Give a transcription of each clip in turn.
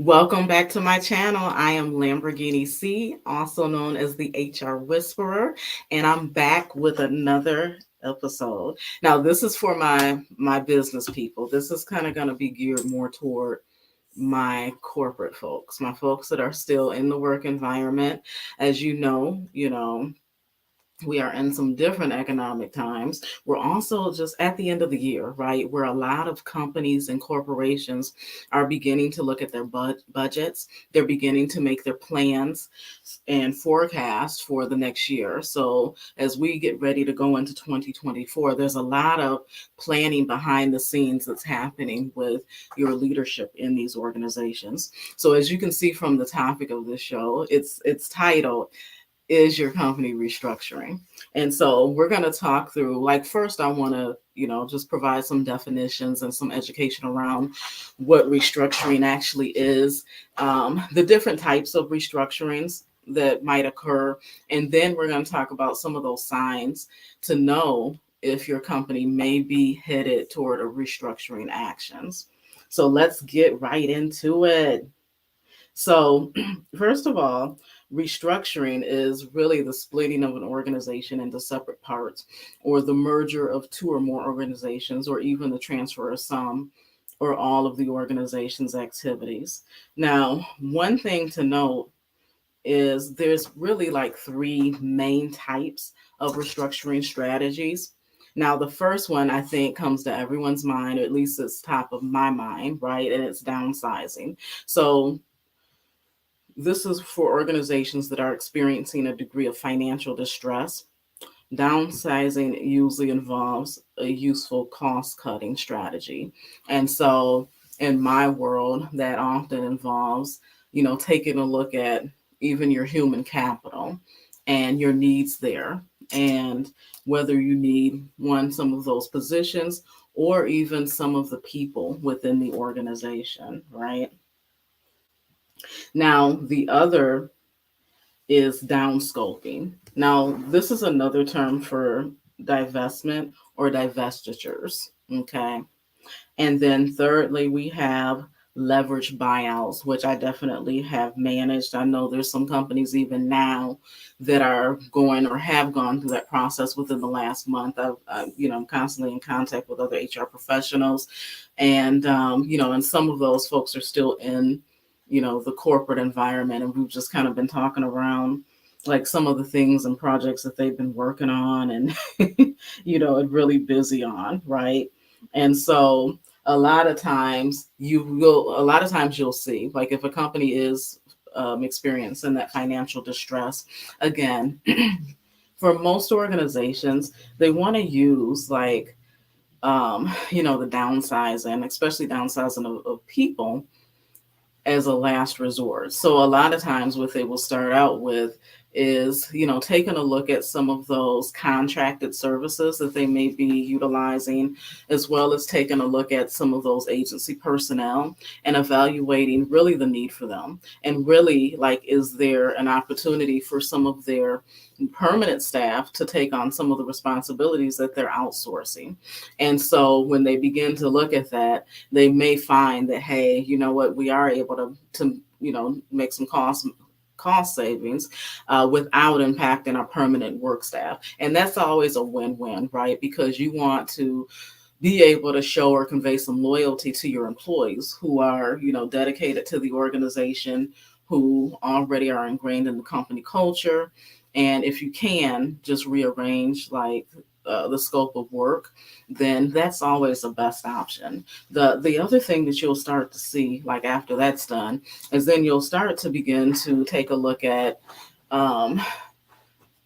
Welcome back to my channel. I am Lamborghini C, also known as the HR Whisperer, and I'm back with another episode. Now, this is for my business people. This is kind of going to be geared more toward my corporate folks, my folks that are still in the work environment. As you know, we are in some different economic times. We're also just at the end of the year, right? Where a lot of companies and corporations are beginning to look at their budgets. They're beginning to make their plans and forecast for the next year. So as we get ready to go into 2024, there's a lot of planning behind the scenes that's happening with your leadership in these organizations. So as you can see from the topic of this show, it's titled, is your company restructuring? And so we're going to talk through, like, first I want to, just provide some definitions and some education around what restructuring actually is, the different types of restructurings that might occur. And then we're going to talk about some of those signs to know if your company may be headed toward a restructuring actions. So let's get right into it. So, first of all, restructuring is really the splitting of an organization into separate parts, or the merger of two or more organizations, or even the transfer of some or all of the organization's activities. Now, one thing to note is there's really like three main types of restructuring strategies. Now, the first one I think comes to everyone's mind, or at least it's top of my mind, right? And it's downsizing. So, this is for organizations that are experiencing a degree of financial distress. Downsizing usually involves a useful cost cutting strategy. And so, in my world, that often involves, taking a look at even your human capital and your needs there, and whether you need some of those positions or even some of the people within the organization, right? Now, the other is downscoping. Now, this is another term for divestment or divestitures. Okay. And then thirdly, we have leverage buyouts, which I definitely have managed. I know there's some companies even now that are going or have gone through that process within the last month. I'm constantly in contact with other HR professionals, and and some of those folks are still in, the corporate environment, and we've just kind of been talking around like some of the things and projects that they've been working on and and really busy on, right? And so a lot of times you'll see, like, if a company is experiencing that financial distress, again, for most organizations, they want to use like, the downsizing, especially downsizing of people, as a last resort. So a lot of times what they will start out with is, taking a look at some of those contracted services that they may be utilizing, as well as taking a look at some of those agency personnel and evaluating really the need for them. And really, like, is there an opportunity for some of their permanent staff to take on some of the responsibilities that they're outsourcing? And so when they begin to look at that, they may find that, hey, you know what, we are able to make some cost savings without impacting our permanent work staff. And that's always a win-win, right? Because you want to be able to show or convey some loyalty to your employees who are, dedicated to the organization, who already are ingrained in the company culture. And if you can just rearrange like the scope of work, then that's always the best option. The other thing that you'll start to see, like, after that's done, is then you'll start to begin to take a look at um,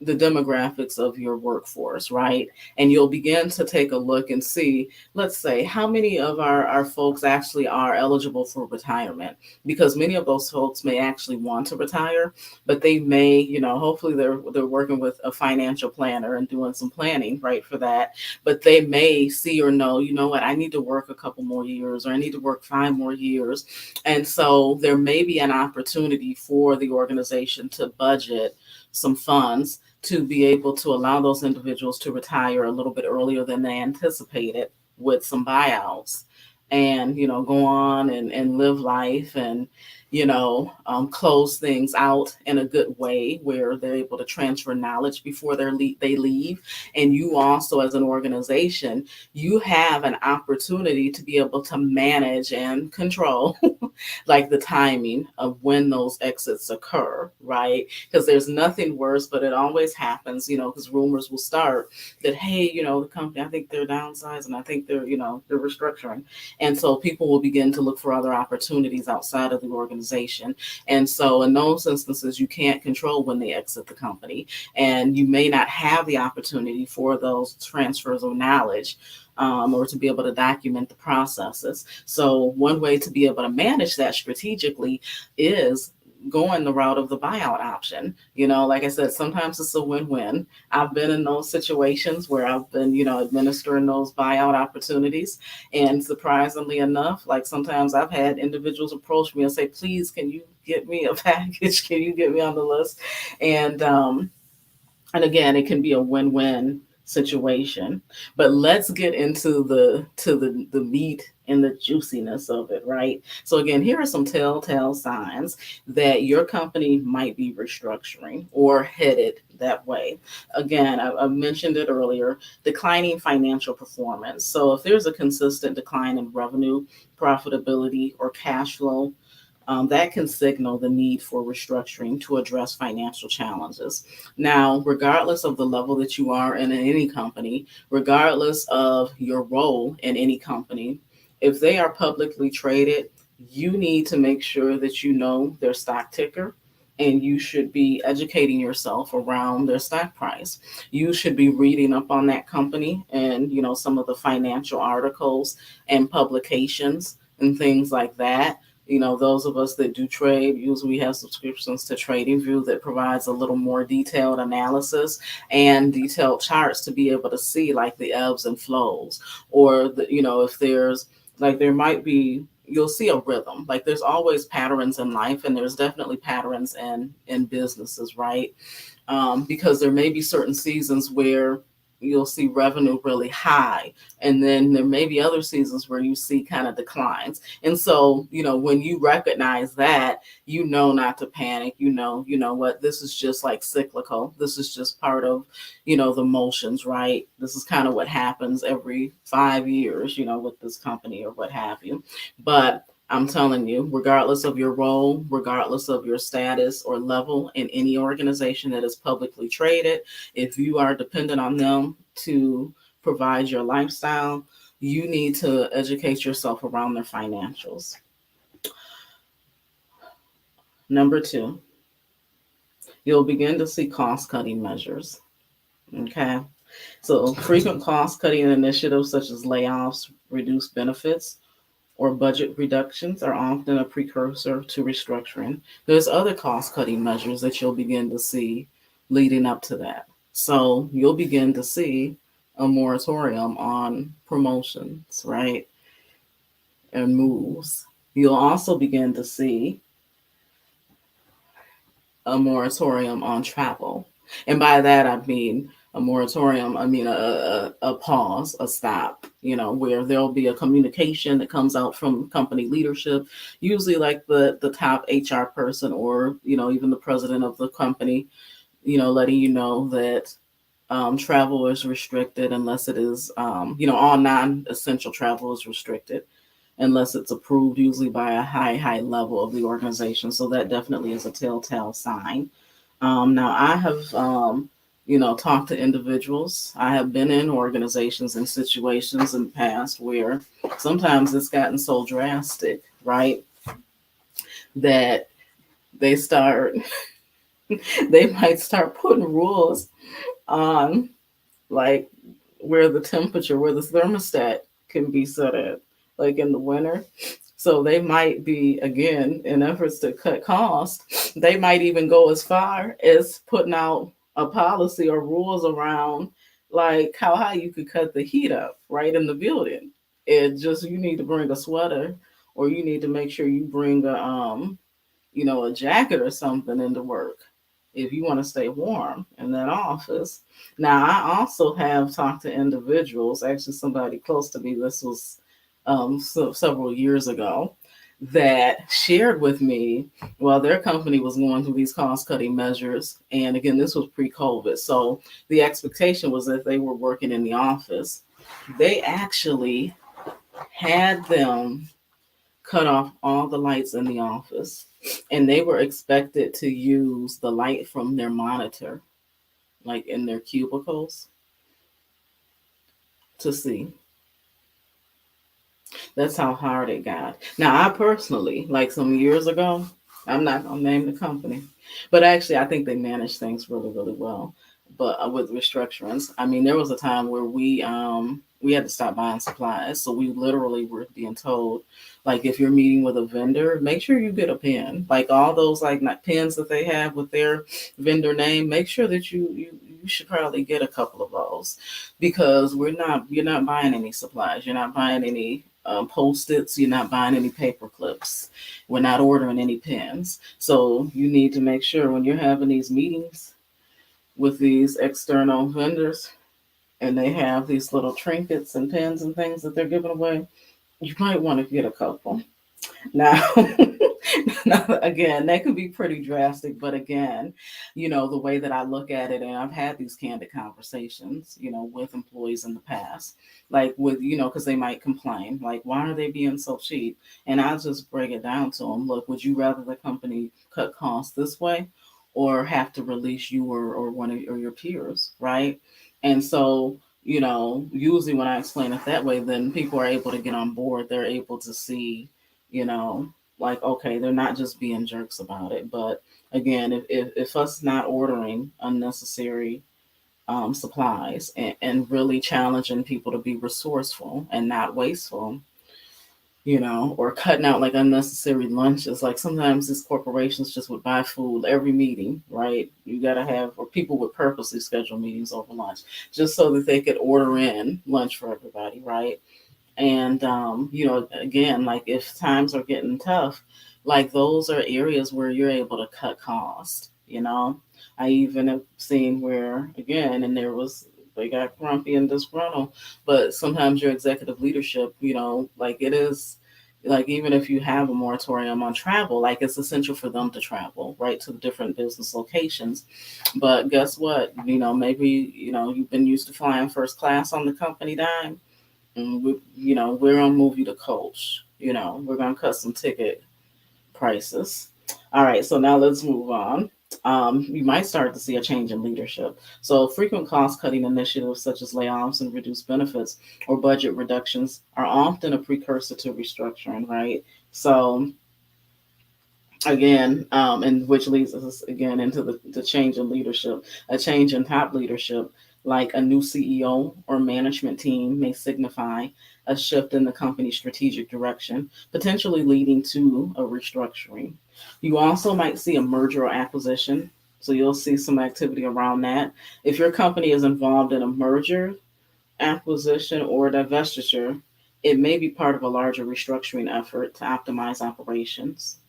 the demographics of your workforce, right? And you'll begin to take a look and see, let's say, how many of our folks actually are eligible for retirement, because many of those folks may actually want to retire, but they may, hopefully they're working with a financial planner and doing some planning, right, for that. But they may see or know, you know what, I need to work a couple more years, or I need to work 5 more years. And so there may be an opportunity for the organization to budget some funds to be able to allow those individuals to retire a little bit earlier than they anticipated, with some buyouts, and go on and live life, and close things out in a good way where they're able to transfer knowledge before they leave. And you also, as an organization, you have an opportunity to be able to manage and control like the timing of when those exits occur, right? Because there's nothing worse, but it always happens, because rumors will start that, hey, the company, I think they're downsizing, I think they're restructuring. And so people will begin to look for other opportunities outside of the organization. And so in those instances, you can't control when they exit the company. And you may not have the opportunity for those transfers of knowledge, or to be able to document the processes. So one way to be able to manage that strategically is going the route of the buyout option. Like I said, sometimes it's a win-win. I've been in those situations where I've been, administering those buyout opportunities. And surprisingly enough, like sometimes I've had individuals approach me and say, please, can you get me a package? Can you get me on the list? And again, it can be a win-win situation. But let's get into the meat and the juiciness of it, right? So again, here are some telltale signs that your company might be restructuring or headed that way. Again, I mentioned it earlier, declining financial performance. So if there's a consistent decline in revenue, profitability, or cash flow, that can signal the need for restructuring to address financial challenges. Now, regardless of the level that you are in any company, regardless of your role in any company, if they are publicly traded, you need to make sure that you know their stock ticker, and you should be educating yourself around their stock price. You should be reading up on that company and, some of the financial articles and publications and things like that. Those of us that do trade, usually we have subscriptions to TradingView that provides a little more detailed analysis and detailed charts to be able to see like the ebbs and flows, or if there's like there might be, you'll see a rhythm. Like there's always patterns in life, and there's definitely patterns in businesses, right? Because there may be certain seasons where you'll see revenue really high, and then there may be other seasons where you see kind of declines. And so, when you recognize that, not to panic. What, this is just like cyclical. This is just part of, the motions, right? This is kind of what happens every 5 years, with this company or what have you. But I'm telling you, regardless of your role, regardless of your status or level in any organization that is publicly traded, if you are dependent on them to provide your lifestyle, you need to educate yourself around their financials. Number two, you'll begin to see cost-cutting measures. Okay. So frequent cost-cutting initiatives such as layoffs, reduced benefits, or budget reductions are often a precursor to restructuring. There's other cost-cutting measures that you'll begin to see leading up to that. So you'll begin to see a moratorium on promotions, right? And moves. You'll also begin to see a moratorium on travel. And by that, I mean a moratorium, I mean a pause, a stop, where there'll be a communication that comes out from company leadership, usually like the top HR person, or, even the president of the company, letting you know that travel is restricted unless it is, all non-essential travel is restricted unless it's approved, usually by a high level of the organization. So that definitely is a telltale sign. Now, I have, talked to individuals. I have been in organizations and situations in the past where sometimes it's gotten so drastic, right, that they start, they might start putting rules on, like, where the temperature, where the thermostat can be set at, like in the winter. So they might be, again, in efforts to cut costs, they might even go as far as putting out a policy or rules around like how high you could cut the heat up right in the building. It just, you need to bring a sweater, or you need to make sure you bring a jacket or something into work if you want to stay warm in that office. Now, I also have talked to individuals, actually somebody close to me, this was several years ago, that shared with me, well, their company was going through these cost cutting measures. And again, this was pre COVID. So the expectation was that they were working in the office. They actually had them cut off all the lights in the office, and they were expected to use the light from their monitor, like in their cubicles, to see. That's how hard it got. Now, I personally, like some years ago, I'm not gonna name the company, but actually, I think they managed things really, really well. But with restructurings, I mean, there was a time where we had to stop buying supplies, so we literally were being told, like, if you're meeting with a vendor, make sure you get a pen, like all those like not pens that they have with their vendor name. Make sure that you should probably get a couple of those because you're not buying any supplies, you're not buying any post-its, you're not buying any paper clips, we're not ordering any pens. So you need to make sure when you're having these meetings with these external vendors and they have these little trinkets and pens and things that they're giving away, you might want to get a couple. Now, now, again, that could be pretty drastic, but again, the way that I look at it, and I've had these candid conversations, with employees in the past, like with, because they might complain, like, why are they being so cheap? And I'll just break it down to them. Look, would you rather the company cut costs this way or have to release you or one of or your peers, right? And so, usually when I explain it that way, then people are able to get on board. They're able to see, you know, like, okay, they're not just being jerks about it. But again, if us not ordering unnecessary supplies and really challenging people to be resourceful and not wasteful, or cutting out like unnecessary lunches. Like sometimes these corporations just would buy food every meeting, right? You got to have, or people would purposely schedule meetings over lunch just so that they could order in lunch for everybody, right? And, again, like if times are getting tough, like those are areas where you're able to cut cost. I even have seen where, again, and they got grumpy and disgruntled, but sometimes your executive leadership, like it is, like even if you have a moratorium on travel, like it's essential for them to travel, right, to the different business locations. But guess what? Maybe, you've been used to flying first class on the company dime, and we're gonna move you to coach. We're gonna cut some ticket prices. All right, so now let's move on. You might start to see a change in leadership. So frequent cost cutting initiatives such as layoffs and reduced benefits or budget reductions are often a precursor to restructuring, right? So again, and which leads us again into the change in leadership. A change in top leadership, like a new CEO or management team, may signify a shift in the company's strategic direction, potentially leading to a restructuring. You also might see a merger or acquisition. So you'll see some activity around that. If your company is involved in a merger, acquisition, or divestiture, it may be part of a larger restructuring effort to optimize operations.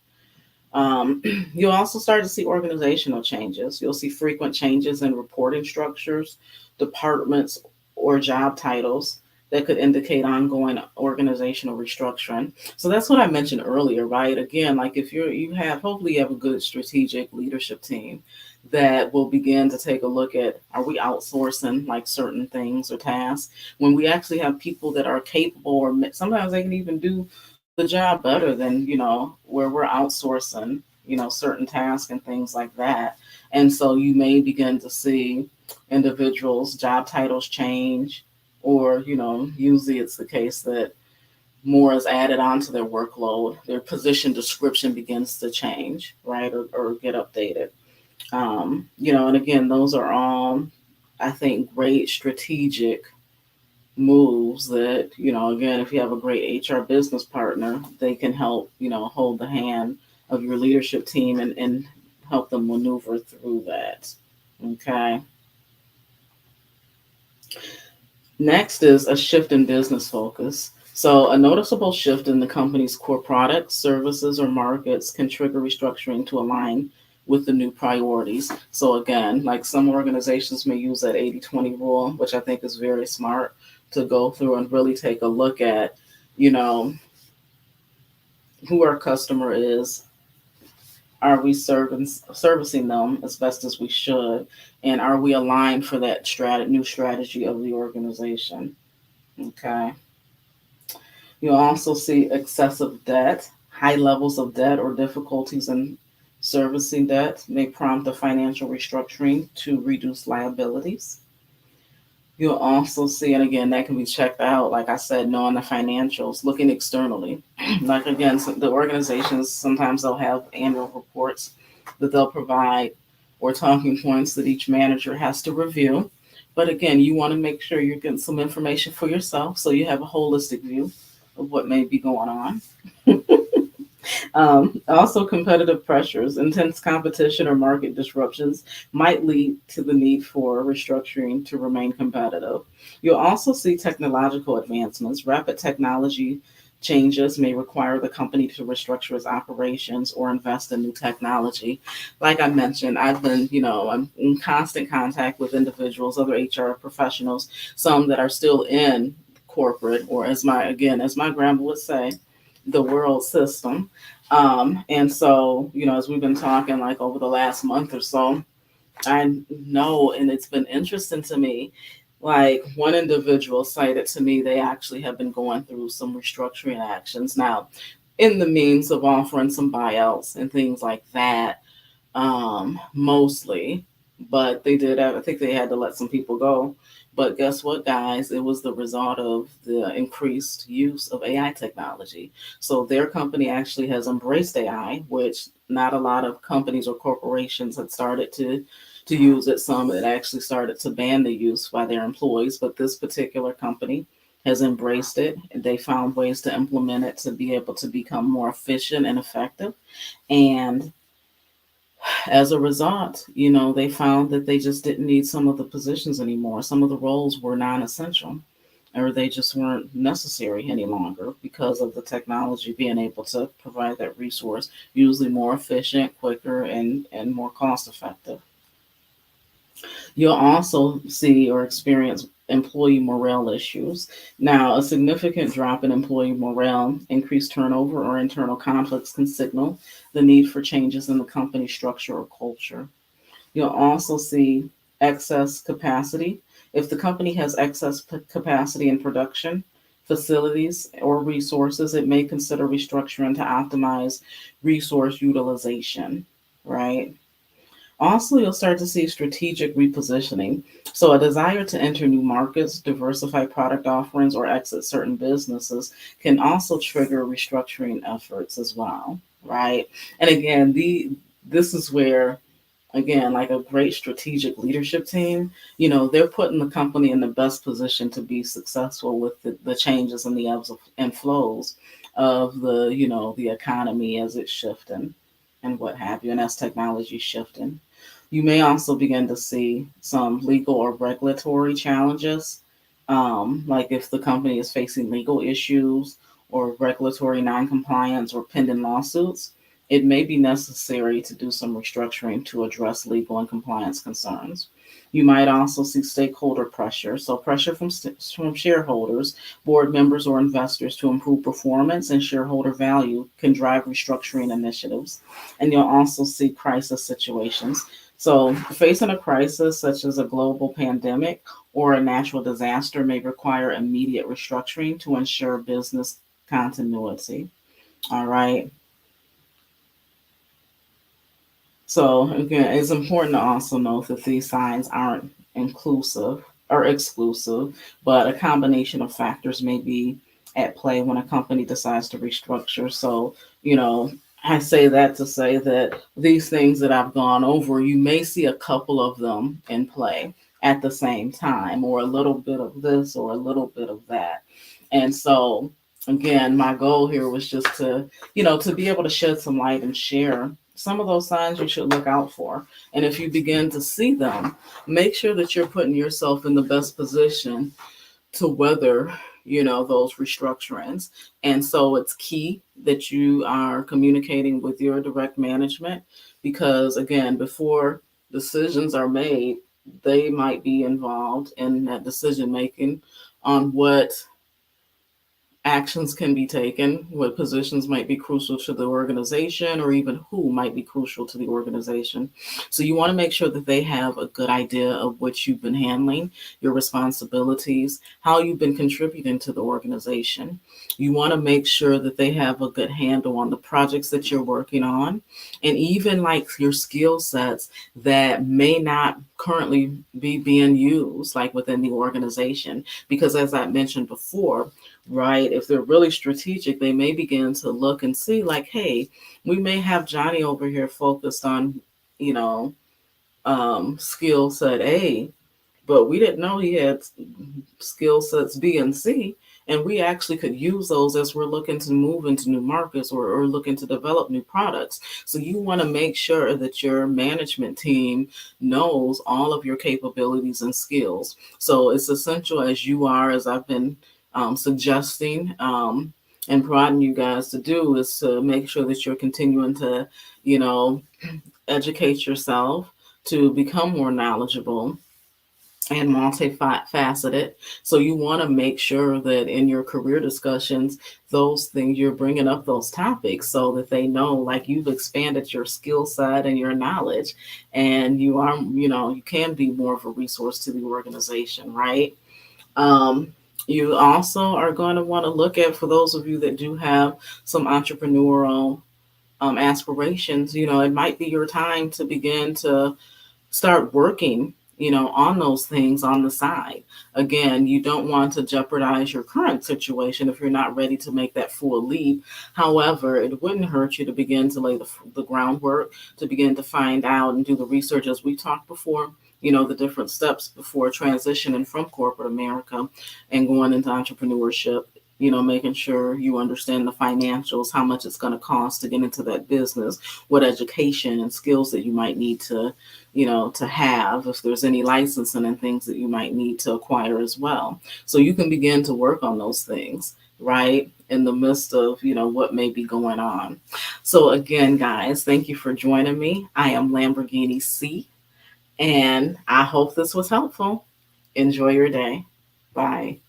Um, you'll also start to see organizational changes. You'll see frequent changes in reporting structures, departments, or job titles that could indicate ongoing organizational restructuring. So that's what I mentioned earlier, right? Again, like if hopefully you have a good strategic leadership team that will begin to take a look at, are we outsourcing like certain things or tasks when we actually have people that are capable, or sometimes they can even do the job better than, where we're outsourcing, certain tasks and things like that. And so you may begin to see individuals job titles change, or usually it's the case that more is added onto their workload, their position description begins to change, right, or get updated. And again, those are all, I think, great strategic moves that, again, if you have a great HR business partner, they can help, hold the hand of your leadership team and help them maneuver through that. Okay. Next is a shift in business focus. So, a noticeable shift in the company's core products, services, or markets can trigger restructuring to align with the new priorities. So, again, like some organizations may use that 80/20 rule, which I think is very smart, to go through and really take a look at, you know, who our customer is, are we servicing them as best as we should, and are we aligned for that new strategy of the organization? Okay. You'll also see excessive debt. High levels of debt or difficulties in servicing debt may prompt a financial restructuring to reduce liabilities. You'll also see, and again, that can be checked out, like I said, knowing the financials, looking externally. Like, again, the organizations, sometimes they'll have annual reports that they'll provide or talking points that each manager has to review. But again, you want to make sure you're getting some information for yourself so you have a holistic view of what may be going on. Also, competitive pressures, intense competition, or market disruptions might lead to the need for restructuring to remain competitive. You'll also see technological advancements. Rapid technology changes may require the company to restructure its operations or invest in new technology. Like I mentioned, I'm in constant contact with individuals, other HR professionals, some that are still in corporate, or as my grandma would say, the world system. And so, as we've been talking like over the last month or so, I know, and it's been interesting to me. Like, one individual cited to me, they actually have been going through some restructuring actions now, in the means of offering some buyouts and things like that, mostly. But they did have, I think they had to let some people go. But guess what, guys? It was the result of the increased use of AI technology. So their company actually has embraced AI, which not a lot of companies or corporations had started to use it. Some had actually started to ban the use by their employees, but this particular company has embraced it. They found ways to implement it to be able to become more efficient and effective. And as a result, they found that they just didn't need some of the positions anymore. Some of the roles were non essential, or they just weren't necessary any longer because of the technology being able to provide that resource, usually more efficient, quicker, and more cost effective. You'll also see or experience employee morale issues. Now, a significant drop in employee morale, increased turnover, or internal conflicts can signal the need for changes in the company structure or culture. You'll also see excess capacity. If the company has excess capacity in production, facilities, or resources, it may consider restructuring to optimize resource utilization, right? Also, you'll start to see strategic repositioning. So, a desire to enter new markets, diversify product offerings, or exit certain businesses can also trigger restructuring efforts as well, right? And again, this is where, again, like a great strategic leadership team, they're putting the company in the best position to be successful with the changes and the ebbs and flows of the economy as it's shifting and what have you, and as technology shifting. You may also begin to see some legal or regulatory challenges, like if the company is facing legal issues or regulatory noncompliance or pending lawsuits, it may be necessary to do some restructuring to address legal and compliance concerns. You might also see stakeholder pressure, so pressure from shareholders, board members, or investors to improve performance and shareholder value can drive restructuring initiatives. And you'll also see crisis situations. So, facing a crisis such as a global pandemic or a natural disaster may require immediate restructuring to ensure business continuity. All right. So again, it's important to also note that these signs aren't inclusive or exclusive, but a combination of factors may be at play when a company decides to restructure. So, I say that to say that these things that I've gone over, you may see a couple of them in play at the same time, or a little bit of this or a little bit of that. And so, again, my goal here was just to be able to shed some light and share some of those signs you should look out for. And if you begin to see them, make sure that you're putting yourself in the best position to weather, those restructurings. And so it's key that you are communicating with your direct management because, again, before decisions are made, they might be involved in that decision making on what actions can be taken, what positions might be crucial to the organization, or even who might be crucial to the organization. So you want to make sure that they have a good idea of what you've been handling, your responsibilities, how you've been contributing to the organization. You want to make sure that they have a good handle on the projects that you're working on, and even like your skill sets that may not currently be being used, like within the organization. Because as I mentioned before, right? If they're really strategic, they may begin to look and see, like, hey, we may have Johnny over here focused on, you know, skill set A, but we didn't know he had skill sets B and C. And we actually could use those as we're looking to move into new markets, or looking to develop new products. So you want to make sure that your management team knows all of your capabilities and skills. So it's essential, as you are, as I've been suggesting and prodding you guys to do, is to make sure that you're continuing to, you know, educate yourself to become more knowledgeable and multifaceted. So you want to make sure that in your career discussions, those things, you're bringing up those topics so that they know, like, you've expanded your skill set and your knowledge, and you are, you can be more of a resource to the organization, right? Um, you also are going to want to look at, for those of you that do have some entrepreneurial aspirations, it might be your time to begin to start working, on those things on the side. Again, you don't want to jeopardize your current situation if you're not ready to make that full leap. However, it wouldn't hurt you to begin to lay the groundwork, to begin to find out and do the research, as we talked before, the different steps before transitioning from corporate America and going into entrepreneurship. Making sure you understand the financials, how much it's going to cost to get into that business, what education and skills that you might need to have, if there's any licensing and things that you might need to acquire as well. So you can begin to work on those things, right, in the midst of, what may be going on. So again, guys, thank you for joining me. I am Lamborghini C, and I hope this was helpful. Enjoy your day. Bye.